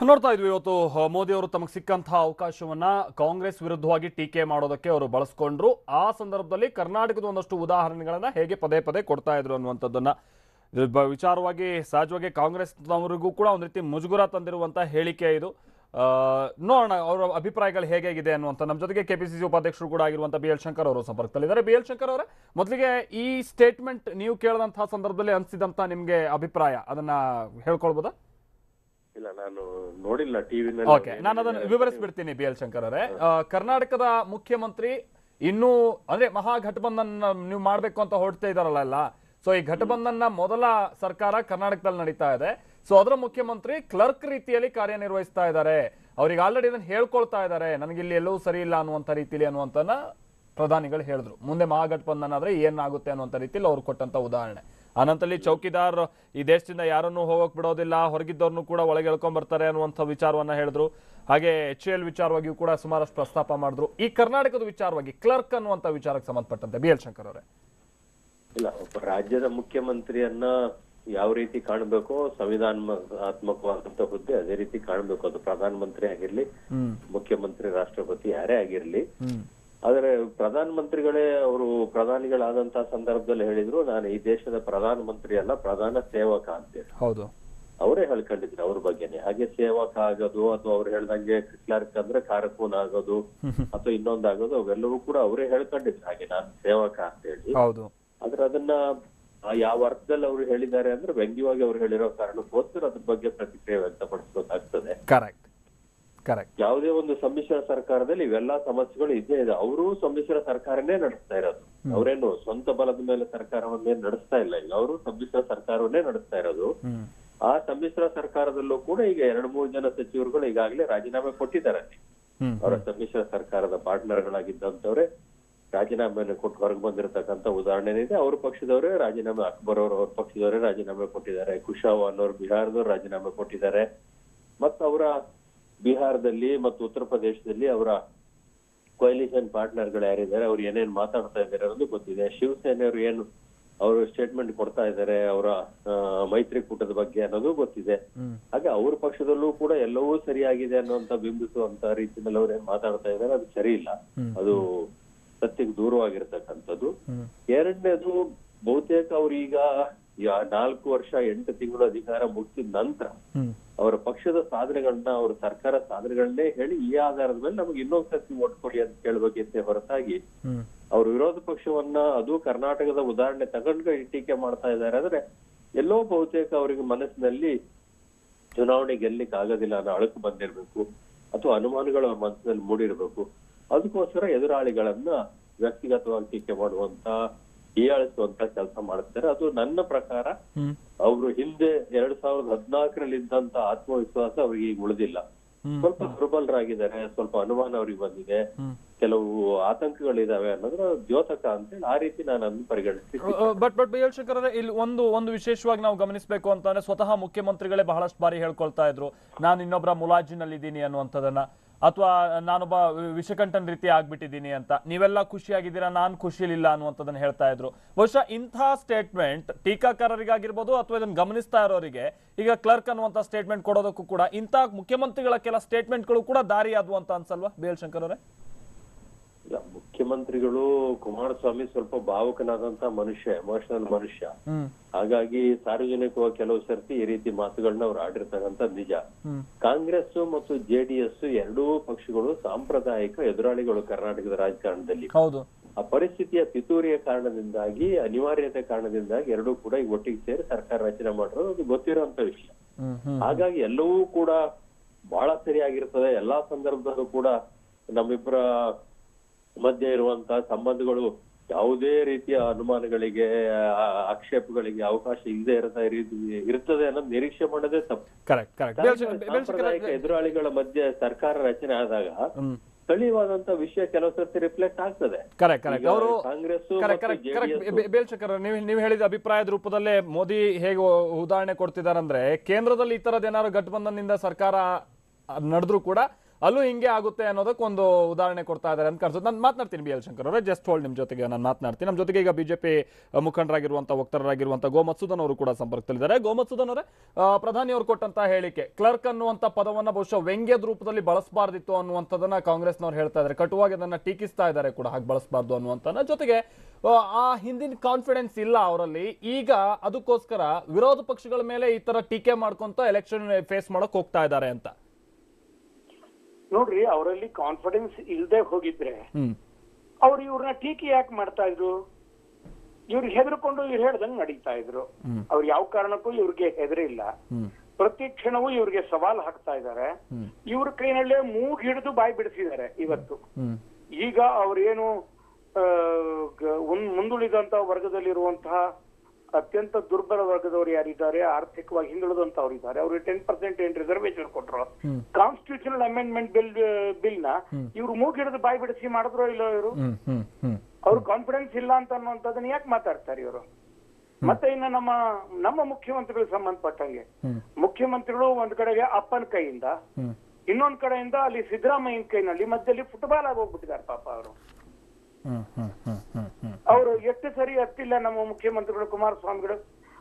ನೋಡ್ತಾ ಇದ್ವಿ ಇವತ್ತು ಮೋದಿ ಅವರು ತಮಗೆ ಸಿಕ್ಕಂತಹ ಅವಕಾಶವನ್ನ ಕಾಂಗ್ರೆಸ್ ವಿರುದ್ಧವಾಗಿ ಟೀಕೆ ಮಾಡೋದಕ್ಕೆ ಅವರು ಬಳಸ್ಕೊಂಡ್ರು. ಆ ಸಂದರ್ಭದಲ್ಲಿ ಕರ್ನಾಟಕದ ಒಂದಷ್ಟು ಉದಾಹರಣೆಗಳನ್ನ ಹೇಗೆ ಪದೇ ಪದೇ ಕೊಡ್ತಾ ಇದ್ರು ಅನ್ನುವಂಥದ್ದನ್ನ ವಿಚಾರವಾಗಿ ಸಹಜವಾಗಿ ಕಾಂಗ್ರೆಸ್ನವರಿಗೂ ಕೂಡ ಒಂದು ರೀತಿ ಮುಜುಗುರ ತಂದಿರುವಂತಹ ಹೇಳಿಕೆ ಇದು. ನೋಡೋಣ ಅವರ ಅಭಿಪ್ರಾಯಗಳು ಹೇಗಿದೆ ಅನ್ನುವಂಥ. ನಮ್ಮ ಜೊತೆಗೆ ಕೆಪಿಸಿಸಿ ಉಪಾಧ್ಯಕ್ಷರು ಕೂಡ ಆಗಿರುವಂತಹ BL ಶಂಕರ್ ಅವರು ಸಂಪರ್ಕದಲ್ಲಿದ್ದಾರೆ. BL ಶಂಕರ್ ಅವರೇ, ಮೊದಲಿಗೆ ಈ ಸ್ಟೇಟ್ಮೆಂಟ್ ನೀವು ಕೇಳಿದಂತಹ ಸಂದರ್ಭದಲ್ಲಿ ಅನಿಸಿದಂತ ನಿಮ್ಗೆ ಅಭಿಪ್ರಾಯ ಅದನ್ನ ಹೇಳ್ಕೊಳ್ಬೋದಾ? ಇಲ್ಲ, ನಾನು ನೋಡಿಲ್ಲ ಟಿವಿ. ಓಕೆ, ನಾನು ಅದನ್ನು ವಿವರಿಸ್ಬಿಡ್ತೀನಿ. BL ಶಂಕರ್ ಅವರೇ, ಕರ್ನಾಟಕದ ಮುಖ್ಯಮಂತ್ರಿ ಇನ್ನೂ ಅಂದ್ರೆ ಮಹಾಗಠಬಂಧನ್ ನೀವು ಮಾಡ್ಬೇಕು ಅಂತ ಹೊರಡ್ತಾ ಇದಾರಲ್ಲ, ಸೊ ಈ ಘಟಬಂಧನ್ನ ಮೊದಲ ಸರ್ಕಾರ ಕರ್ನಾಟಕದಲ್ಲಿ ನಡೀತಾ ಇದೆ. ಸೊ ಅದರ ಮುಖ್ಯಮಂತ್ರಿ ಕ್ಲರ್ಕ್ ರೀತಿಯಲ್ಲಿ ಕಾರ್ಯನಿರ್ವಹಿಸ್ತಾ ಇದ್ದಾರೆ. ಅವ್ರಿಗೆ ಆಲ್ರೆಡಿ ಇದನ್ನು ಹೇಳ್ಕೊಳ್ತಾ ಇದ್ದಾರೆ, ನನಗೆ ಇಲ್ಲಿ ಎಲ್ಲವೂ ಸರಿ ಇಲ್ಲ ಅನ್ನುವಂಥ ರೀತಿಯಲ್ಲಿ ಅನ್ನುವಂಥನ್ನ ಪ್ರಧಾನಿಗಳು ಹೇಳಿದ್ರು. ಮುಂದೆ ಮಹಾಗಠಬಂಧನ್ ಆದ್ರೆ ಏನಾಗುತ್ತೆ ಅನ್ನುವಂಥ ರೀತಿಯಲ್ಲಿ ಅವ್ರು ಕೊಟ್ಟಂತ ಉದಾಹರಣೆ. ಅನಂತರಲ್ಲಿ ಚೌಕಿದಾರ್ ಈ ದೇಶದಿಂದ ಯಾರನ್ನೂ ಹೋಗಕ್ ಬಿಡೋದಿಲ್ಲ, ಹೊರಗಿದ್ದವ್ರನ್ನು ಕೂಡ ಒಳಗೆ ಎಳ್ಕೊಂಡ್ ಬರ್ತಾರೆ ಅನ್ನುವಂಥ ವಿಚಾರವನ್ನ ಹೇಳಿದ್ರು. ಹಾಗೆ HAL ವಿಚಾರವಾಗಿಯೂ ಕೂಡ ಸುಮಾರಷ್ಟು ಪ್ರಸ್ತಾಪ ಮಾಡಿದ್ರು. ಈ ಕರ್ನಾಟಕದ ವಿಚಾರವಾಗಿ ಕ್ಲರ್ಕ್ ಅನ್ನುವಂಥ ವಿಚಾರಕ್ಕೆ ಸಂಬಂಧಪಟ್ಟಂತೆ BL ಶಂಕರ್ ಅವರೇ. ಇಲ್ಲ, ಒಬ್ಬ ರಾಜ್ಯದ ಮುಖ್ಯಮಂತ್ರಿಯನ್ನ ಯಾವ ರೀತಿ ಕಾಣಬೇಕು, ಸಂವಿಧಾನಾತ್ಮಕವಾದಂತ ಹುದ್ದೆ ಅದೇ ರೀತಿ ಕಾಣಬೇಕು. ಅದು ಪ್ರಧಾನ ಮಂತ್ರಿ ಆಗಿರ್ಲಿ, ಮುಖ್ಯಮಂತ್ರಿ, ರಾಷ್ಟ್ರಪತಿ ಯಾರೇ ಆಗಿರ್ಲಿ. ಆದ್ರೆ ಪ್ರಧಾನ ಮಂತ್ರಿಗಳೇ ಅವರು ಪ್ರಧಾನಿಗಳಾದಂತಹ ಸಂದರ್ಭದಲ್ಲಿ ಹೇಳಿದ್ರು, ನಾನು ಈ ದೇಶದ ಪ್ರಧಾನ ಮಂತ್ರಿ ಅಲ್ಲ, ಪ್ರಧಾನ ಸೇವಕ ಅಂತೇಳಿ. ಹೌದು, ಅವರೇ ಹೇಳ್ಕೊಂಡಿದ್ರು ಅವ್ರ ಬಗ್ಗೆನೆ. ಹಾಗೆ ಸೇವಕ ಆಗೋದು ಅಥವಾ ಅವ್ರು ಹೇಳ್ದಂಗೆ ಕ್ಲರ್ಕ್ ಅಂದ್ರೆ ಕಾರಕೂನ್ ಆಗೋದು ಅಥವಾ ಇನ್ನೊಂದಾಗೋದು ಅವೆಲ್ಲವೂ ಕೂಡ ಅವರೇ ಹೇಳ್ಕೊಂಡಿದ್ರು. ಹಾಗೆ ನಾನು ಸೇವಕ ಅಂತ ಹೇಳಿ. ಹೌದು, ಆದ್ರೆ ಅದನ್ನ ಯಾವ ಅರ್ಥದಲ್ಲಿ ಅವ್ರು ಹೇಳಿದ್ದಾರೆ ಅಂದ್ರೆ ವ್ಯಂಗ್ಯವಾಗಿ ಅವ್ರು ಹೇಳಿರೋ ಕಾರಣಕ್ಕೋಸ್ಕರ ಅದ್ರ ಬಗ್ಗೆ ಪ್ರತಿಕ್ರಿಯೆ ವ್ಯಕ್ತಪಡಿಸಬೇಕಾಗ್ತದೆ. Correct correct. ಯಾವುದೇ ಒಂದು ಸಮ್ಮಿಶ್ರ ಸರ್ಕಾರದಲ್ಲಿ ಇವೆಲ್ಲಾ ಸಮಸ್ಯೆಗಳು ಇದ್ದೇ ಇದೆ. ಅವರು ಸಮ್ಮಿಶ್ರ ಸರ್ಕಾರನೇ ನಡೆಸ್ತಾ ಇರೋದು. ಅವರೇನು ಸ್ವಂತ ಬಲದ ಮೇಲೆ ಸರ್ಕಾರವನ್ನೇ ನಡೆಸ್ತಾ ಇಲ್ಲ. ಈಗ ಅವರು ಸಮ್ಮಿಶ್ರ ಸರ್ಕಾರವನ್ನೇ ನಡೆಸ್ತಾ ಇರೋದು. ಆ ಸಮ್ಮಿಶ್ರ ಸರ್ಕಾರದಲ್ಲೂ ಕೂಡ ಈಗ 2-3 ಜನ ಸಚಿವರುಗಳು ಈಗಾಗಲೇ ರಾಜೀನಾಮೆ ಕೊಟ್ಟಿದ್ದಾರೆ. ಅವರ ಸಮ್ಮಿಶ್ರ ಸರ್ಕಾರದ ಪಾರ್ಟ್ನರ್ಗಳಾಗಿದ್ದಂತವ್ರೆ ರಾಜೀನಾಮೆಯನ್ನು ಕೊಟ್ಟು ಹೊರಗೆ ಬಂದಿರತಕ್ಕಂತ ಉದಾಹರಣೆ ಇದೆ. ಅವ್ರ ಪಕ್ಷದವರೇ ರಾಜೀನಾಮೆ, ಅಕ್ಬರ್ ಅವರು ಅವ್ರ ಪಕ್ಷದವರೇ ರಾಜೀನಾಮೆ ಕೊಟ್ಟಿದ್ದಾರೆ. ಕುಶಾವಾನ್ ಅವರು ಬಿಹಾರದವ್ರು ರಾಜೀನಾಮೆ ಕೊಟ್ಟಿದ್ದಾರೆ. ಮತ್ತು ಅವರ ಬಿಹಾರದಲ್ಲಿ ಮತ್ತು ಉತ್ತರ ಪ್ರದೇಶದಲ್ಲಿ ಅವರ ಕೊಯಲಿಷನ್ ಪಾರ್ಟ್ನರ್ಗಳು ಯಾರಿದ್ದಾರೆ, ಅವ್ರು ಏನೇನ್ ಮಾತಾಡ್ತಾ ಇದ್ದಾರೆ ಅನ್ನೋದು ಗೊತ್ತಿದೆ. ಶಿವಸೇನೆಯವರು ಏನು ಅವರು ಸ್ಟೇಟ್ಮೆಂಟ್ ಕೊಡ್ತಾ ಇದ್ದಾರೆ ಅವರ ಮೈತ್ರಿಕೂಟದ ಬಗ್ಗೆ ಅನ್ನೋದು ಗೊತ್ತಿದೆ. ಹಾಗೆ ಅವ್ರ ಪಕ್ಷದಲ್ಲೂ ಕೂಡ ಎಲ್ಲವೂ ಸರಿಯಾಗಿದೆ ಅನ್ನುವಂತ ಬಿಂಬಿಸುವಂತ ರೀತಿಯಲ್ಲಿ ಅವ್ರು ಏನ್ ಮಾತಾಡ್ತಾ ಇದ್ದಾರೆ ಅದು ಸರಿ ಇಲ್ಲ. ಅದು ಸತ್ಯಕ್ಕೆ ದೂರವಾಗಿರ್ತಕ್ಕಂಥದ್ದು. ಎರಡನೇದು, ಬಹುತೇಕ ಅವ್ರೀಗ 4 ವರ್ಷ 8 ತಿಂಗಳು ಅಧಿಕಾರ ಮುಗಿಸಿದ ನಂತರ ಅವರ ಪಕ್ಷದ ಸಾಧನೆಗಳನ್ನ, ಅವ್ರ ಸರ್ಕಾರ ಸಾಧನೆಗಳನ್ನೇ ಹೇಳಿ ಈ ಆಧಾರದ ಮೇಲೆ ನಮಗೆ ಇನ್ನೊಂದ್ಸತಿ ಓಟ್ ಕೊಡಿ ಅಂತ ಕೇಳ್ಬೇಕಿತ್ತೆ ಹೊರತಾಗಿ ಅವ್ರ ವಿರೋಧ ಪಕ್ಷವನ್ನ, ಅದು ಕರ್ನಾಟಕದ ಉದಾಹರಣೆ ತಗೊಂಡು ಟೀಕೆ ಮಾಡ್ತಾ ಇದ್ದಾರೆ ಅಂದ್ರೆ ಎಲ್ಲೋ ಬಹುತೇಕ ಅವ್ರಿಗೆ ಮನಸ್ಸಿನಲ್ಲಿ ಚುನಾವಣೆ ಗೆಲ್ಲಿಕ್ ಆಗೋದಿಲ್ಲ ಅನ್ನೋ ಅಳಕು ಬಂದಿರ್ಬೇಕು ಅಥವಾ ಅನುಮಾನಗಳು ಅವ್ರ ಮನಸ್ಸಿನಲ್ಲಿ ಮೂಡಿರ್ಬೇಕು. ಅದಕ್ಕೋಸ್ಕರ ಎದುರಾಳಿಗಳನ್ನ ವ್ಯಕ್ತಿಗತವಾಗಿ ಟೀಕೆ ಮಾಡುವಂತ, ಹೀಯಾಳಿಸುವಂತ ಕೆಲಸ ಮಾಡ್ತಾರೆ. ಅದು ನನ್ನ ಪ್ರಕಾರ ಅವರು ಹಿಂದೆ 2014ರಲ್ಲಿ ಇದ್ದಂತ ಆತ್ಮವಿಶ್ವಾಸ ಅವ್ರಿಗೆ ಈಗ ಉಳಿದಿಲ್ಲ. ಸ್ವಲ್ಪ ದುರ್ಬಲರಾಗಿದ್ದಾರೆ, ಸ್ವಲ್ಪ ಅನುಮಾನ ಅವ್ರಿಗೆ ಬಂದಿದೆ, ಕೆಲವು ಆತಂಕಗಳಿದಾವೆ ಅನ್ನೋದ್ರ ದ್ಯೋತಕ ಅಂತೇಳಿ ಆ ರೀತಿ ನಾನು ಅದನ್ನು ಪರಿಗಣಿಸ್ತೀನಿ. ಬಟ್ BL ಶಂಕರ್ ಅವರೇ, ಇಲ್ಲಿ ಒಂದು ವಿಶೇಷವಾಗಿ ನಾವು ಗಮನಿಸಬೇಕು ಅಂತಂದ್ರೆ, ಸ್ವತಃ ಮುಖ್ಯಮಂತ್ರಿಗಳೇ ಬಹಳಷ್ಟು ಬಾರಿ ಹೇಳ್ಕೊಳ್ತಾ ಇದ್ರು, ನಾನು ಇನ್ನೊಬ್ಬರ ಮುಲಾಜಿನಲ್ಲಿದ್ದೀನಿ ಅನ್ನುವಂಥದ್ದನ್ನ, ಅಥವಾ ನಾನೊಬ್ಬ ವಿಷಕಂಠನ್ ರೀತಿ ಆಗ್ಬಿಟ್ಟಿದ್ದೀನಿ ಅಂತ. ನೀವೆಲ್ಲ ಖುಷಿಯಾಗಿದ್ದೀರಾ, ನಾನು ಖುಷಿಲಿಲ್ಲ ಅನ್ನುವಂಥದ್ದನ್ನ ಹೇಳ್ತಾ ಇದ್ರು. ಬಹುಶಃ ಇಂಥ ಸ್ಟೇಟ್ಮೆಂಟ್ ಟೀಕಾಕಾರರಿಗಾಗಿರ್ಬೋದು ಅಥವಾ ಇದನ್ನು ಗಮನಿಸ್ತಾ ಇರೋರಿಗೆ ಈಗ ಕ್ಲರ್ಕ್ ಅನ್ನುವಂಥ ಸ್ಟೇಟ್ಮೆಂಟ್ ಕೊಡೋದಕ್ಕೂ ಕೂಡ ಇಂಥ ಮುಖ್ಯಮಂತ್ರಿಗಳ ಕೆಲ ಸ್ಟೇಟ್ಮೆಂಟ್ಗಳು ಕೂಡ ದಾರಿ ಆದ್ವು ಅಂತ ಅನ್ಸಲ್ವಾ BL ಶಂಕರ್ ಅವರೇ? ಇಲ್ಲ, ಮುಖ್ಯಮಂತ್ರಿಗಳು ಕುಮಾರಸ್ವಾಮಿ ಸ್ವಲ್ಪ ಭಾವುಕನಾದಂತ ಮನುಷ್ಯ, ಎಮೋಷನಲ್ ಮನುಷ್ಯ. ಹಾಗಾಗಿ ಸಾರ್ವಜನಿಕವಾಗಿ ಕೆಲವು ಸರ್ತಿ ಈ ರೀತಿ ಮಾತುಗಳನ್ನ ಅವ್ರು ಆಡಿರ್ತಕ್ಕಂಥ ನಿಜ. ಕಾಂಗ್ರೆಸ್ ಮತ್ತು JDS ಎರಡೂ ಪಕ್ಷಗಳು ಸಾಂಪ್ರದಾಯಿಕ ಎದುರಾಳಿಗಳು ಕರ್ನಾಟಕದ ರಾಜಕಾರಣದಲ್ಲಿ. ಆ ಪರಿಸ್ಥಿತಿಯ ಪಿತೂರಿಯ ಕಾರಣದಿಂದಾಗಿ, ಅನಿವಾರ್ಯತೆ ಕಾರಣದಿಂದಾಗಿ ಎರಡೂ ಕೂಡ ಈಗ ಒಟ್ಟಿಗೆ ಸೇರಿ ಸರ್ಕಾರ ರಚನೆ ಮಾಡಿರೋದು ಅದು ಗೊತ್ತಿರುವಂತ ವಿಷಯ. ಹಾಗಾಗಿ ಎಲ್ಲವೂ ಕೂಡ ಬಹಳ ಸರಿಯಾಗಿರ್ತದೆ. ಎಲ್ಲಾ ಸಂದರ್ಭದಲ್ಲೂ ಕೂಡ ನಮ್ಮಿಬ್ಬರ ಮಧ್ಯೆ ಇರುವಂತಹ ಸಂಬಂಧಗಳು ಯಾವುದೇ ರೀತಿಯ ಅನುಮಾನಗಳಿಗೆ, ಆಕ್ಷೇಪಗಳಿಗೆ ಅವಕಾಶ ಇಲ್ಲದೆ ಇರ್ತದೆ ಅನ್ನೋದು ನಿರೀಕ್ಷೆ ಮಾಡೋದೇ ತಪ್ಪು. ಸಾಂಪ್ರದಾಯಿಕ ಎದುರಾಳಿಗಳ ಮಧ್ಯೆ ಸರ್ಕಾರ ರಚನೆ ಆದಾಗ ಸ್ಥಳೀಯವಾದಂತ ವಿಷಯ ಕೆಲವು ಸರ್ತಿ ರಿಫ್ಲೆಕ್ಟ್ ಆಗ್ತದೆ. ಕಾಂಗ್ರೆಸ್ ನೀವು ಹೇಳಿದ ಅಭಿಪ್ರಾಯದ ರೂಪದಲ್ಲೇ ಮೋದಿ ಹೇಗೆ ಉದಾಹರಣೆ ಕೊಡ್ತಿದಾರಂದ್ರೆ, ಕೇಂದ್ರದಲ್ಲಿ ಈ ತರದ ಏನಾದ್ರು ಘಟಬಂಧನ್ನಿಂದ ಸರ್ಕಾರ ನಡೆದ್ರು ಕೂಡ ಅಲ್ಲೂ ಹಿಂಗೆ ಆಗುತ್ತೆ ಅನ್ನೋದಕ್ಕೆ ಒಂದು ಉದಾಹರಣೆ ಕೊಡ್ತಾ ಇದ್ದಾರೆ ಅಂತ ಕಾಣಿಸುತ್ತೆ. ನಾನು ಮಾತನಾಡ್ತೀನಿ BL ಶಂಕರ್ ಅವರೇ, ಜಸ್ಟ್ ಹೋಲ್ಡ್, ನಿಮ್ಮ ಜೊತೆಗೆ ನಾನು ಮಾತನಾಡ್ತೀನಿ. ನಮ್ಮ ಜೊತೆಗೆ ಈಗ ಬಿಜೆಪಿ ಮುಖಂಡರಾಗಿರುವಂಥ ವಕ್ತಾರರಾಗಿರುವಂಥ ಗೋ ಮಧುಸೂದನ್ ಅವರು ಕೂಡ ಸಂಪರ್ಕದಲ್ಲಿದ್ದಾರೆ. ಗೋ ಮಧುಸೂದನ್ ಅವರೇ, ಪ್ರಧಾನಿ ಅವರು ಕೊಟ್ಟಂತ ಹೇಳಿಕೆ, ಕ್ಲರ್ಕ್ ಅನ್ನುವಂಥ ಪದವನ್ನ ಬಹುಶಃ ವ್ಯಂಗ್ಯದ ರೂಪದಲ್ಲಿ ಬಳಸಬಾರ್ದಿತ್ತು ಅನ್ನುವಂಥದ್ದನ್ನ ಕಾಂಗ್ರೆಸ್ನವ್ರು ಹೇಳ್ತಾ ಇದ್ದಾರೆ, ಕಟುವಾಗಿ ಅದನ್ನ ಟೀಕಿಸ್ತಾ ಇದ್ದಾರೆ ಕೂಡ, ಹಾಗೆ ಬಳಸಬಾರ್ದು ಅನ್ನುವಂಥನ್ನ. ಜೊತೆಗೆ ಆ ಹಿಂದಿನ ಕಾನ್ಫಿಡೆನ್ಸ್ ಇಲ್ಲ ಅವರಲ್ಲಿ. ಈಗ ಅದಕ್ಕೋಸ್ಕರ ವಿರೋಧ ಪಕ್ಷಗಳ ಮೇಲೆ ಈ ತರ ಟೀಕೆ ಮಾಡ್ಕೊಂತ ಎಲೆಕ್ಷನ್ ಫೇಸ್ ಮಾಡಕ್ ಹೋಗ್ತಾ ಇದ್ದಾರೆ ಅಂತ. ನೋಡ್ರಿ, ಅವರಲ್ಲಿ ಕಾನ್ಫಿಡೆನ್ಸ್ ಇಲ್ದೆ ಹೋಗಿದ್ರೆ ಅವ್ರು ಇವ್ರನ್ನ ಟೀಕೆ ಯಾಕೆ ಮಾಡ್ತಾ ಇದ್ರು? ಇವ್ರಿಗೆ ಹೆದರ್ಕೊಂಡು ಇವ್ರು ಹೇಳ್ದಂಗ್ ನಡೀತಾ ಇದ್ರು. ಅವ್ರು ಯಾವ ಕಾರಣಕ್ಕೂ ಇವ್ರಿಗೆ ಹೆದರಿಲ್ಲ. ಪ್ರತಿ ಕ್ಷಣವೂ ಇವ್ರಿಗೆ ಸವಾಲ್ ಹಾಕ್ತಾ ಇದ್ದಾರೆ. ಇವ್ರ ಕೈನಲ್ಲೇ ಮೂಗ್ ಹಿಡಿದು ಬಾಯಿ ಬಿಡಿಸಿದ್ದಾರೆ ಇವತ್ತು. ಈಗ ಅವ್ರೇನು ಮುಂದುಳಿದಂತ ವರ್ಗದಲ್ಲಿರುವಂತಹ ಅತ್ಯಂತ ದುರ್ಬಲ ವರ್ಗದವರು ಯಾರಿದ್ದಾರೆ, ಆರ್ಥಿಕವಾಗಿ ಹಿಂದುಳಿದಂತವ್ರು ಇದ್ದಾರೆ, ಅವ್ರಿಗೆ 10% ಏನ್ ರಿಸರ್ವೇಶನ್ ಕೊಟ್ರು. ಕಾನ್ಸ್ಟಿಟ್ಯೂಷನಲ್ ಅಮೆಂಡ್ಮೆಂಟ್ ಬಿಲ್ ನ ಇವ್ರು ಮೂಗ್ ಹಿಡಿದು ಬಾಯಿ ಬಿಡಿಸಿ ಮಾಡಿದ್ರು ಇಲ್ಲೋ ಇವರು? ಅವ್ರು ಕಾನ್ಫಿಡೆನ್ಸ್ ಇಲ್ಲ ಅಂತ ಅನ್ನುವಂಥದ್ದನ್ನ ಯಾಕೆ ಮಾತಾಡ್ತಾರೆ ಇವರು? ಮತ್ತೆ ಇನ್ನು ನಮ್ಮ ಮುಖ್ಯಮಂತ್ರಿಗಳಿಗೆ ಸಂಬಂಧಪಟ್ಟಂಗೆ, ಮುಖ್ಯಮಂತ್ರಿಗಳು ಒಂದ್ ಕಡೆಗೆ ಅಪ್ಪನ ಕೈಯಿಂದ, ಇನ್ನೊಂದ್ ಕಡೆಯಿಂದ ಅಲ್ಲಿ ಸಿದ್ದರಾಮಯ್ಯನ ಕೈನಲ್ಲಿ ಮಧ್ಯದಲ್ಲಿ ಫುಟ್ಬಾಲ್ ಆಗಿ ಹೋಗ್ಬಿಟ್ಟಿದ್ದಾರೆ ಪಾಪ ಅವರು. ಅವರು ಎಷ್ಟು ಸರಿ ಹತ್ತಿಲ್ಲ ನಮ್ಮ ಮುಖ್ಯಮಂತ್ರಿಗಳು ಕುಮಾರಸ್ವಾಮಿಗಳು.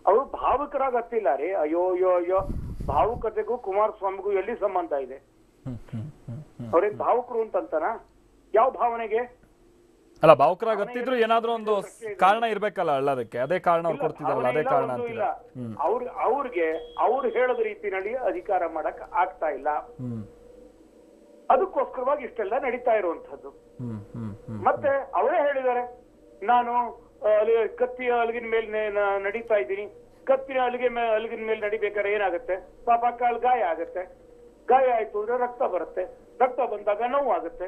ಅವರು ಭಾವುಕರಾಗಿ ಹತ್ತಿಲ್ಲ ರೀ. ಅಯ್ಯೋ ಅಯ್ಯೋ ಅಯ್ಯೋ, ಭಾವುಕತೆಗೂ ಕುಮಾರಸ್ವಾಮಿಗೂ ಎಲ್ಲಿ ಸಂಬಂಧ ಇದೆ? ಅವ್ರೇನ್ ಭಾವುಕರು ಅಂತಂತಾನ? ಯಾವ ಭಾವನೆಗೆ? ಅಲ್ಲ, ಭಾವುಕರಾಗಿ ಹತ್ತಿದ್ರು ಏನಾದ್ರೂ ಒಂದು ಕಾರಣ ಇರ್ಬೇಕಲ್ಲ ಅಲ್ಲದಕ್ಕೆ. ಅದೇ ಕಾರಣ ಅವ್ರು ಕೊಡ್ತಿದಾರಲ್ಲ, ಅದೇ ಕಾರಣ ಅಂತಿಲ್ಲ. ಅವ್ರು ಹೇಳದ ರೀತಿನಲ್ಲಿ ಅಧಿಕಾರ ಮಾಡಕ್ ಆಗ್ತಾ ಇಲ್ಲ. ಅದಕ್ಕೋಸ್ಕರವಾಗಿ ಇಷ್ಟೆಲ್ಲ ನಡೀತಾ ಇರುವಂತದ್ದು. ಮತ್ತೆ ಅವರೇ ಹೇಳಿದ್ದಾರೆ, ನಾನು ಕತ್ತಿಯ ಅಲಗಿನ ಮೇಲೆ ನಡೀತಾ ಇದ್ದೀನಿ. ಕತ್ತಿನ ಅಲಗಿನ ಮೇಲೆ ನಡಿಬೇಕಾದ್ರೆ ಏನಾಗುತ್ತೆ? ಪಾಪ ಕಾಲ್ ಗಾಯ ಆಗುತ್ತೆ. ಗಾಯ ಆಯ್ತು ಅಂದ್ರೆ ರಕ್ತ ಬರುತ್ತೆ. ರಕ್ತ ಬಂದಾಗ ನೋವು ಆಗುತ್ತೆ.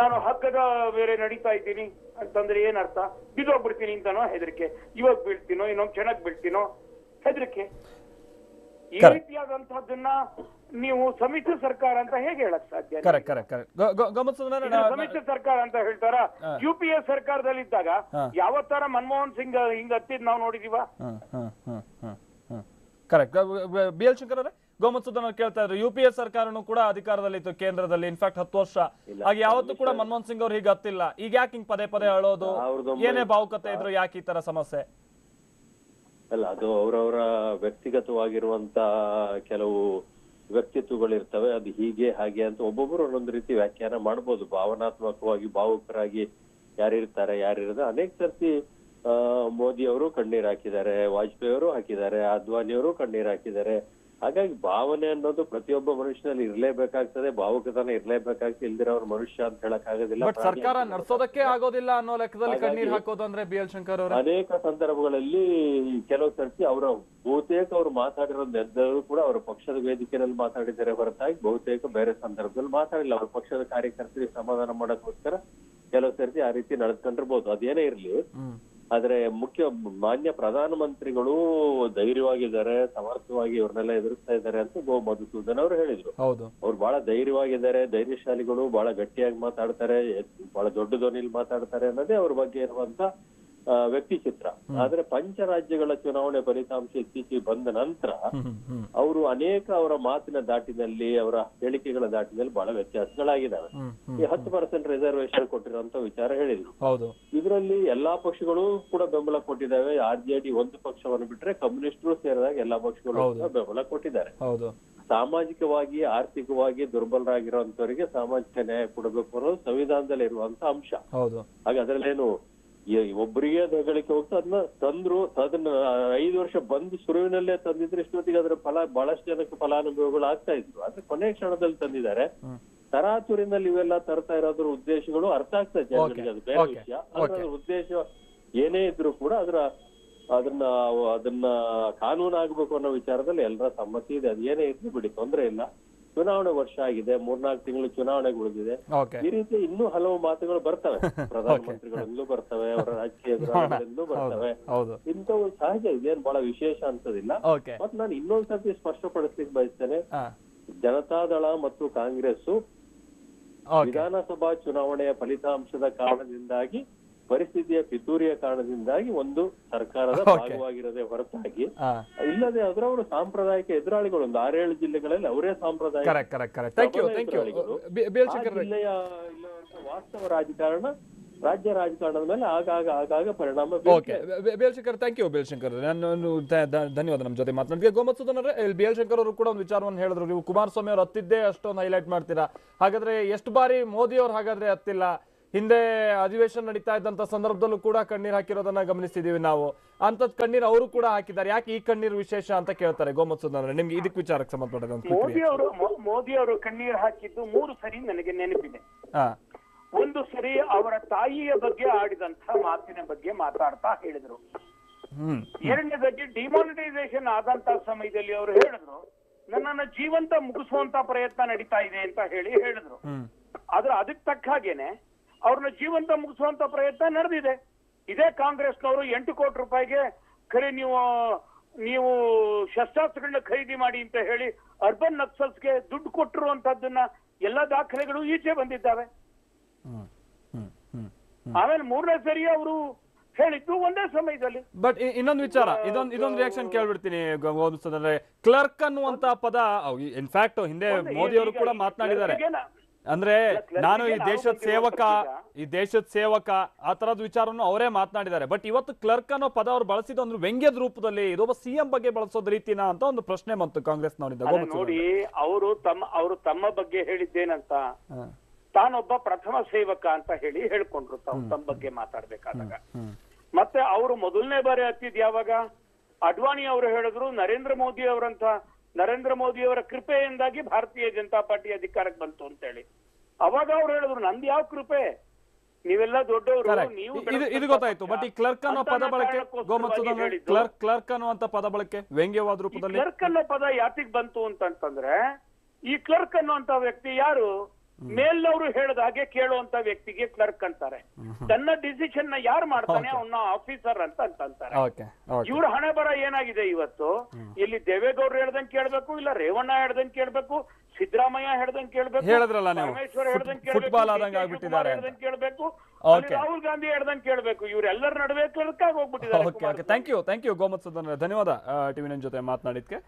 ನಾನು ಹಗ್ಗದ ಬೇರೆ ನಡೀತಾ ಇದ್ದೀನಿ ಅಂತಂದ್ರೆ ಏನರ್ಥ? ಬಿದ್ದೋಗ್ಬಿಡ್ತೀನಿ ಅಂತಾನೋ ಹೆದರಿಕೆ? ಇವಾಗ ಬೀಳ್ತೀನೋ, ಇನ್ನೊಂದ್ ಕ್ಷಣಕ್ ಬೀಳ್ತೀನೋ ಹೆದರಿಕೆ? ಈ ರೀತಿಯಾದಂತಹದ್ದನ್ನ ನೀವು ಸಮ್ಮಿಶ್ರ ಸರ್ಕಾರ ಅಂತ ಹೇಗೆ ಹೇಳಕ್ ಸಾಧ್ಯ? ಸಮ್ಮಿಶ್ರ ಸರ್ಕಾರ ಅಂತ ಹೇಳ್ತಾರ? UPA ಸರ್ಕಾರದಲ್ಲಿ ಇದ್ದಾಗ ಯಾವತ್ತಾರ ಮನಮೋಹನ್ ಸಿಂಗ್ ಹಿಂಗ ಹತ್ತಿದ್ ನಾವು ನೋಡಿದೀವ? ಕರೆಕ್ಟ್. BL ಶಂಕರ್ ಅವರೇ, ಗೋ ಮಧುಸೂದನ್ ಅವ್ರು ಕೇಳ್ತಾ ಇದ್ರು, UPA ಸರ್ಕಾರನು ಕೂಡ ಅಧಿಕಾರದಲ್ಲಿತ್ತು ಕೇಂದ್ರದಲ್ಲಿ, ಇನ್ಫ್ಯಾಕ್ಟ್ 10 ವರ್ಷ. ಹಾಗೆ ಯಾವತ್ತೂ ಕೂಡ ಮನಮೋಹನ್ ಸಿಂಗ್ ಅವ್ರು ಹೀಗೆ ಹತ್ತಿಲ್ಲ. ಈಗ ಯಾಕೆ ಹಿಂಗ್ ಪದೇ ಪದೇ ಹೇಳೋದು? ಏನೇ ಭಾವುಕತೆ ಇದ್ರು ಯಾಕೆ ಈ ತರ ಸಮಸ್ಯೆ? ಅಲ್ಲ, ಅದು ಅವರವರ ವ್ಯಕ್ತಿಗತವಾಗಿರುವಂತ ಕೆಲವು ವ್ಯಕ್ತಿತ್ವಗಳಿರ್ತವೆ. ಅದು ಹೀಗೆ ಹಾಗೆ ಅಂತ ಒಬ್ಬೊಬ್ರು ಒಂದೊಂದು ರೀತಿ ವ್ಯಾಖ್ಯಾನ ಮಾಡ್ಬೋದು. ಭಾವನಾತ್ಮಕವಾಗಿ ಭಾವುಕರಾಗಿ ಯಾರಿರ್ತಾರೆ, ಯಾರಿರದ. ಅನೇಕ ಸರ್ತಿ ಮೋದಿ ಅವರು ಕಣ್ಣೀರ್ ಹಾಕಿದ್ದಾರೆ, ವಾಜಪೇಯಿ ಅವರು ಹಾಕಿದ್ದಾರೆ, ಅದ್ವಾನಿ ಅವರು ಕಣ್ಣೀರ್ ಹಾಕಿದ್ದಾರೆ. ಹಾಗಾಗಿ ಭಾವನೆ ಅನ್ನೋದು ಪ್ರತಿಯೊಬ್ಬ ಮನುಷ್ಯನಲ್ಲಿ ಇರ್ಲೇಬೇಕಾಗ್ತದೆ, ಭಾವುಕತನ ಇರ್ಲೇಬೇಕಾಗ್ತದೆ. ಇಲ್ದಿರ ಅವ್ರ ಮನುಷ್ಯ ಅಂತ ಹೇಳಕ್ ಆಗೋದಿಲ್ಲ. ಸರ್ಕಾರ ನಡೆಸೋದಕ್ಕೆ ಆಗೋದಿಲ್ಲ ಅನ್ನೋ ಲೆಕ್ಕದಲ್ಲಿ ಕಣ್ಣೀರ್ ಹಾಕೋದು ಅಂದ್ರೆ BL ಶಂಕರ್ ಅವರು ಅನೇಕ ಸಂದರ್ಭಗಳಲ್ಲಿ ಕೆಲವು ಸರ್ತಿ ಬಹುತೇಕ ಅವ್ರು ಮಾತಾಡಿರೋದು ಕೂಡ ಅವರ ಪಕ್ಷದ ವೇದಿಕೆಯಲ್ಲಿ ಮಾತಾಡಿದ್ದಾರೆ ಹೊರತಾಗಿ ಬಹುತೇಕ ಬೇರೆ ಸಂದರ್ಭದಲ್ಲಿ ಮಾತಾಡಿಲ್ಲ. ಅವ್ರ ಪಕ್ಷದ ಕಾರ್ಯಕರ್ತರಿಗೆ ಸಮಾಧಾನ ಮಾಡೋಕ್ಕೋಸ್ಕರ ಕೆಲವು ಸರ್ತಿ ಆ ರೀತಿ ನಡೆಸ್ಕೊಂಡಿರ್ಬೋದು. ಅದೇನೇ ಇರ್ಲಿ, ಆದ್ರೆ ಮಾನ್ಯ ಪ್ರಧಾನಮಂತ್ರಿಗಳು ಧೈರ್ಯವಾಗಿದ್ದಾರೆ, ಸಮರ್ಥವಾಗಿ ಇವ್ರನ್ನೆಲ್ಲ ಎದುರಿಸ್ತಾ ಇದ್ದಾರೆ ಅಂತ ಗೋ ಮಧುಸೂದನ್ ಅವರು ಹೇಳಿದ್ರು. ಅವ್ರು ಬಹಳ ಧೈರ್ಯವಾಗಿದ್ದಾರೆ, ಧೈರ್ಯಶಾಲಿಗಳು, ಬಹಳ ಗಟ್ಟಿಯಾಗಿ ಮಾತಾಡ್ತಾರೆ, ಬಹಳ ದೊಡ್ಡ ಧ್ವನಿಯಲ್ಲಿ ಮಾತಾಡ್ತಾರೆ ಅನ್ನೋದೇ ಅವ್ರ ಬಗ್ಗೆ ಇರುವಂತ ವ್ಯಕ್ತಿ ಚಿತ್ರ. ಆದ್ರೆ ಪಂಚರಾಜ್ಯಗಳ ಚುನಾವಣೆ ಫಲಿತಾಂಶ ಇತ್ತೀಚೆಗೆ ಬಂದ ನಂತರ ಅವರು ಅನೇಕ ಅವರ ಮಾತಿನ ದಾಟಿನಲ್ಲಿ, ಅವರ ಹೇಳಿಕೆಗಳ ದಾಟಿನಲ್ಲಿ ಬಹಳ ವ್ಯತ್ಯಾಸಗಳಾಗಿದ್ದಾವೆ. ಈ 10% ರಿಸರ್ವೇಶನ್ ಕೊಟ್ಟಿರುವಂತ ವಿಚಾರ ಹೇಳಿದ್ರು. ಇದರಲ್ಲಿ ಎಲ್ಲಾ ಪಕ್ಷಗಳು ಕೂಡ ಬೆಂಬಲ ಕೊಟ್ಟಿದ್ದಾವೆ. RJD ಒಂದು ಪಕ್ಷವನ್ನು ಬಿಟ್ರೆ ಕಮ್ಯುನಿಸ್ಟರು ಸೇರಿದಾಗ ಎಲ್ಲಾ ಪಕ್ಷಗಳು ಕೂಡ ಬೆಂಬಲ ಕೊಟ್ಟಿದ್ದಾರೆ. ಸಾಮಾಜಿಕವಾಗಿ ಆರ್ಥಿಕವಾಗಿ ದುರ್ಬಲರಾಗಿರುವಂತವರಿಗೆ ಸಾಮಾಜಿಕ ನ್ಯಾಯ ಕೊಡಬೇಕು ಅನ್ನೋದು ಸಂವಿಧಾನದಲ್ಲಿ ಇರುವಂತ ಅಂಶ. ಹಾಗೆ ಅದ್ರಲ್ಲೇನು ಒಬ್ಬರಿಗೆ ಹೆಗಳಿಕೆ ಹೋಗ್ತಾ ಅದನ್ನ ತಂದ್ರು. ಅದನ್ನ 5 ವರ್ಷ ಬಂದು ಶುರುವಿನಲ್ಲೇ ತಂದಿದ್ರೆ ಇಷ್ಟೊತ್ತಿಗೆ ಅದರ ಫಲ ಬಹಳಷ್ಟು ಜನಕ್ಕೆ ಫಲಾನುಭವಿಗಳು ಆಗ್ತಾ ಇದ್ರು. ಆದ್ರೆ ಕೊನೆ ಕ್ಷಣದಲ್ಲಿ ತಂದಿದ್ದಾರೆ. ತರಾತುರಿನಲ್ಲಿ ಇವೆಲ್ಲ ತರ್ತಾ ಇರೋದ್ರ ಉದ್ದೇಶಗಳು ಅರ್ಥ ಆಗ್ತದೆ ಜನಗಳಿಗೆ, ಅದು ಬೇರೆ ವಿಷಯ. ಅದ್ರ ಉದ್ದೇಶ ಏನೇ ಇದ್ರು ಕೂಡ ಅದನ್ನ ಕಾನೂನು ಆಗ್ಬೇಕು ಅನ್ನೋ ವಿಚಾರದಲ್ಲಿ ಎಲ್ಲರ ಸಮ್ಮತಿ ಇದೆ. ಅದು ಏನೇ ಇದ್ರು ಬಿಡಿ, ತೊಂದ್ರೆ ಇಲ್ಲ. ಚುನಾವಣೆ ವರ್ಷ ಆಗಿದೆ, 3-4 ತಿಂಗಳು ಚುನಾವಣೆಗೆ ಉಳಿದಿದೆ. ಈ ರೀತಿ ಇನ್ನೂ ಹಲವು ಮಾತುಗಳು ಬರ್ತವೆ, ಪ್ರಧಾನಮಂತ್ರಿಗಳಿಂದಲೂ ಬರ್ತವೆ, ಅವರ ರಾಜಕೀಯ ವಿರೋಧಿಗಳಿಂದಲೂ ಬರ್ತವೆ. ಇಂಥವು ಸಹಜ, ಇದೇನ್ ಬಹಳ ವಿಶೇಷ ಅನ್ಸೋದಿಲ್ಲ. ಮತ್ ನಾನು ಇನ್ನೊಂದ್ಸರ್ತಿ ಸ್ಪಷ್ಟಪಡಿಸ್ಲಿಕ್ಕೆ ಬಯಸ್ತೇನೆ, ಜನತಾದಳ ಮತ್ತು ಕಾಂಗ್ರೆಸ್ ವಿಧಾನಸಭಾ ಚುನಾವಣೆಯ ಫಲಿತಾಂಶದ ಕಾರಣದಿಂದಾಗಿ ಪರಿಸ್ಥಿತಿಯ ಪಿತೂರಿಯ ಕಾರಣದಿಂದಾಗಿ ಒಂದು ಸರ್ಕಾರದ ಭಾಗವಾಗಿರೋದೇ ಹೊರತಾಗಿ ಇಲ್ಲದೆ ಆದ್ರೆ ಅವರು ಸಾಂಪ್ರದಾಯಿಕ ಎದುರಾಳಿಗಳು ಒಂದು 6-7 ಜಿಲ್ಲೆಗಳಲ್ಲಿ ಅವರೇ ಸಾಂಪ್ರದಾಯಿಕ ಜಿಲ್ಲೆಯ ವಾಸ್ತವ ರಾಜಕಾರಣ ರಾಜ್ಯ ರಾಜಕಾರಣದ ಮೇಲೆ ಆಗಾಗ ಪರಿಣಾಮ ಬೇಲ್ಶಂಕರ್ ಥ್ಯಾಂಕ್ ಯು ಬೇಲ್ಶಂಕರ್ ನಾನು ಧನ್ಯವಾದ ನಮ್ಮ ಜೊತೆ ಮಾತನಾಡಿಗೆ ಗೋಮತ್ ಸುಧನ್ ಅವರೇ ಬೇಲ್ಶಂಕರ್ ಅವರು ಕೂಡ ಒಂದು ವಿಚಾರವನ್ನು ಹೇಳಿದ್ರು ನೀವು ಕುಮಾರಸ್ವಾಮಿ ಅವರು ಹತ್ತಿದ್ದೇ ಅಷ್ಟೊಂದು ಹೈಲೈಟ್ ಮಾಡ್ತೀರಾ ಹಾಗಾದ್ರೆ ಎಷ್ಟು ಬಾರಿ ಮೋದಿ ಅವರು ಹಾಗಾದ್ರೆ ಹತ್ತಿಲ್ಲ ಹಿಂದೆ ಅಧಿವೇಶನ ನಡೀತಾ ಇದ್ದಂತ ಸಂದರ್ಭದಲ್ಲೂ ಕೂಡ ಕಣ್ಣೀರ್ ಹಾಕಿರೋದನ್ನ ಗಮನಿಸಿದೀವಿ ನಾವು ಅಂತದ್ ಕಣ್ಣೀರ್ ಅವರು ಕೂಡ ಹಾಕಿದ್ದಾರೆ ಯಾಕೆ ಈ ಕಣ್ಣೀರ್ ವಿಶೇಷ ಅಂತ ಕೇಳ್ತಾರೆ ಗೋಮತ್ ಸುಧನ್ ಅವರೇ ನಿಮ್ಗೆ ಇದಕ್ಕೆ ವಿಚಾರಕ್ಕೆ ಸಂಬಂಧಪಟ್ಟ ಮೋದಿ ಅವರು ಕಣ್ಣೀರ್ ಹಾಕಿದ್ದು 3 ಸರಿ ನನಗೆ ನೆನಪಿದೆ ಒಂದು ಸರಿ ಅವರ ತಾಯಿಯ ಬಗ್ಗೆ ಆಡಿದಂತ ಮಾತಿನ ಬಗ್ಗೆ ಮಾತಾಡ್ತಾ ಹೇಳಿದ್ರು ಎರಡನೇದಾಗಿ ಡಿಮಾನಿಟೈಸೇಷನ್ ಆದಂತ ಸಮಯದಲ್ಲಿ ಅವರು ಹೇಳಿದ್ರು ನನ್ನನ್ನ ಜೀವಂತ ಮುಗಿಸುವಂತ ಪ್ರಯತ್ನ ನಡೀತಾ ಇದೆ ಅಂತ ಹೇಳಿದ್ರು ಆದ್ರೆ ಅದಕ್ಕೆ ತಕ್ಕ ಹಾಗೇನೆ ಅವ್ರನ್ನ ಜೀವಂತ ಮುಗಿಸುವಂತ ಪ್ರಯತ್ನ ನಡೆದಿದೆ ಇದೇ ಕಾಂಗ್ರೆಸ್ನವರು 8 ಕೋಟಿ ರೂಪಾಯಿಗೆ ನೀವು ಶಸ್ತ್ರಾಸ್ತ್ರಗಳನ್ನ ಖರೀದಿ ಮಾಡಿ ಅಂತ ಹೇಳಿ ಅರ್ಬನ್ ನಕ್ಸಲ್ಸ್ಗೆ ದುಡ್ಡು ಕೊಟ್ಟಿರುವಂತದ್ದನ್ನ ಎಲ್ಲಾ ದಾಖಲೆಗಳು ಈಚೆ ಬಂದಿದ್ದಾವೆ ಆಮೇಲೆ 3ನೇ ಸರಿ ಅವರು ಹೇಳಿದ್ದು ಒಂದೇ ಸಮಯದಲ್ಲಿ ಬಟ್ ಇನ್ನೊಂದು ವಿಚಾರ ಇದೊಂದು ರಿಯಾಕ್ಷನ್ ಕೇಳ್ಬಿಡ್ತೀನಿ ಕ್ಲರ್ಕ್ ಅನ್ನುವಂತ ಪದ ಇನ್ಫ್ಯಾಕ್ಟ್ ಹಿಂದೆ ಮೋದಿ ಅವರು ಕೂಡ ಮಾತನಾಡಿದ್ದಾರೆ ಅಂದ್ರೆ ನಾನು ಈ ದೇಶದ ಸೇವಕ ಆ ತರದ ವಿಚಾರವನ್ನು ಅವರೇ ಮಾತನಾಡಿದ್ದಾರೆ ಬಟ್ ಇವತ್ತು ಕ್ಲರ್ಕ್ ಅನ್ನೋ ಪದ ಅವ್ರು ಬಳಸಿದ್ದು ಅಂದ್ರೆ ವ್ಯಂಗ್ಯದ ರೂಪದಲ್ಲಿ ಇದೊಬ್ಬ ಸಿಎಂ ಬಗ್ಗೆ ಬಳಸೋದ್ ರೀತಿನ ಅಂತ ಒಂದು ಪ್ರಶ್ನೆ ಬಂತು ಕಾಂಗ್ರೆಸ್ನವರಿಂದ ನೋಡಿ ಅವರು ತಮ್ಮ ಬಗ್ಗೆ ಹೇಳಿದ್ದೇನಂತ ತಾನೊಬ್ಬ ಪ್ರಥಮ ಸೇವಕ ಅಂತ ಹೇಳ್ಕೊಂಡ್ರು ತಮ್ಮ ಬಗ್ಗೆ ಮಾತಾಡ್ಬೇಕಾದಾಗ ಮತ್ತೆ ಅವರು ಮೊದಲನೇ ಬಾರಿ ಹತ್ತಿದ್ ಯಾವಾಗ ಅಡ್ವಾಣಿ ಅವರು ಹೇಳಿದ್ರು ನರೇಂದ್ರ ಮೋದಿ ಅವರ ಕೃಪೆಯಿಂದಾಗಿ ಭಾರತೀಯ ಜನತಾ ಪಾರ್ಟಿ ಅಧಿಕಾರಕ್ಕೆ ಬಂತು ಅಂತ ಹೇಳಿ ಅವಾಗ ಅವ್ರು ಹೇಳಿದ್ರು ನಂದು ಯಾವ ಕೃಪೆ ನೀವೆಲ್ಲ ದೊಡ್ಡವರು ನೀವು ಇದು ಗೊತ್ತಾಯ್ತು ಬಟ್ ಈ ಕ್ಲರ್ಕ್ ಅನ್ನೋ ಪದ ಬಳಕೆ ಕ್ಲರ್ಕ್ ಅನ್ನುವಂತ ಪದ ಬಳಕೆ ವ್ಯಂಗ್ಯವಾದ ರೂಪದಲ್ಲಿ ಕ್ಲರ್ಕ್ ಅನ್ನೋ ಪದ ಯಾತಿಗ್ ಬಂತು ಅಂತಂದ್ರೆ ಈ ಕ್ಲರ್ಕ್ ಅನ್ನುವಂತ ವ್ಯಕ್ತಿ ಯಾರು ಮೇಲ್ನವರು ಹೇಳಿದ ಹಾಗೆ ಕೇಳುವಂತ ವ್ಯಕ್ತಿಗೆ ಕ್ಲರ್ಕ್ ಅಂತಾರೆ ತನ್ನ ಡಿಸಿಷನ್ ನ ಯಾರು ಮಾಡ್ತಾನೆ ಅವನ ಆಫೀಸರ್ ಅಂತ ಅಂತಾರೆ ಇವ್ರ ಹಣೆ ಬರ ಏನಾಗಿದೆ ಇವತ್ತು ಇಲ್ಲಿ ದೇವೇಗೌಡರು ಹೇಳ್ದಂಗೆ ಕೇಳ್ಬೇಕು ಇಲ್ಲ ರೇವಣ್ಣ ಹೇಳ್ದಂಗೆ ಕೇಳ್ಬೇಕು ಸಿದ್ದರಾಮಯ್ಯ ಹೇಳ್ದಂಗೆ ಕೇಳ್ಬೇಕು ಪರಮೇಶ್ವರ್ ಹೇಳ್ದಂಗೆ ಕೇಳ್ಬೇಕು ರಾಹುಲ್ ಗಾಂಧಿ ಹೇಳ್ದಂಗೆ ಕೇಳ್ಬೇಕು ಇವರೆಲ್ಲರ ನಡುವೆ ಕ್ಲರ್ಕ್ ಆಗಿ ಹೋಗ್ಬಿಟ್ಟಿದ್ದಾರೆ ಥ್ಯಾಂಕ್ ಯು ಗೋಮತ್ ಸುಧನ್ ಧನ್ಯವಾದ ಟಿವಿ9 ಜೊತೆ ಮಾತನಾಡಿದ್ಕೆ